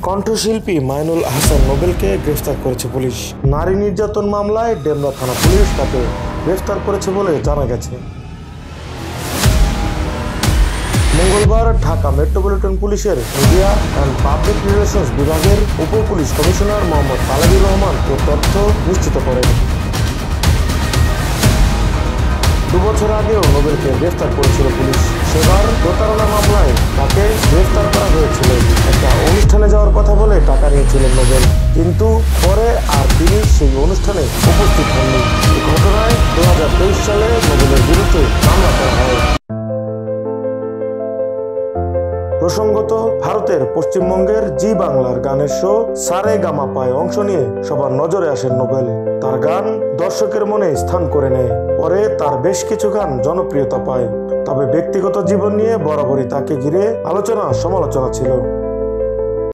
কণ্ঠশিল্পী মাইনুল হাসান নোবেলকে গ্রেফতার করেছে পুলিশ। নারী নির্যাতন মামলায় ডেমরা থানা পুলিশ তাকে গ্রেফতার করেছে বলে জানা গেছে। মঙ্গলবার ঢাকা মেট্রোপলিটন পুলিশের মিডিয়া অ্যান্ড পাবলিক রিলেশনস বিভাগের উপ পুলিশ কমিশনার মোহাম্মদ তালেবুর রহমান এ তথ্য নিশ্চিত করেন। 2 বছর আগেও নোবেলকে গ্রেফতার করেছিল পুলিশ। সেবার প্রতারণা মামলায় তাকে গ্রেফতার করা হয়েছিল। একটা অনুষ্ঠানে যাওয়ার কথা বলে টাকা নিয়েছিলেন নোবেল, কিন্তু পরে আর তিনি সেই অনুষ্ঠানে উপস্থিত হননি। এই ঘটনায় 2023 সালে নোবেলের বিরুদ্ধে মামলা করা হয়। প্রসঙ্গত, ভারতের পশ্চিমবঙ্গের জি বাংলার গানের শো সারেগামাপায় অংশ নিয়ে সবার নজরে আসেন নোবেল। তার গান দর্শকের মনে স্থান করে নেয়। পরে তার বেশ কিছু গান জনপ্রিয়তা পায়। তবে ব্যক্তিগত জীবন নিয়ে বরাবরই তাকে ঘিরে আলোচনা সমালোচনা ছিল।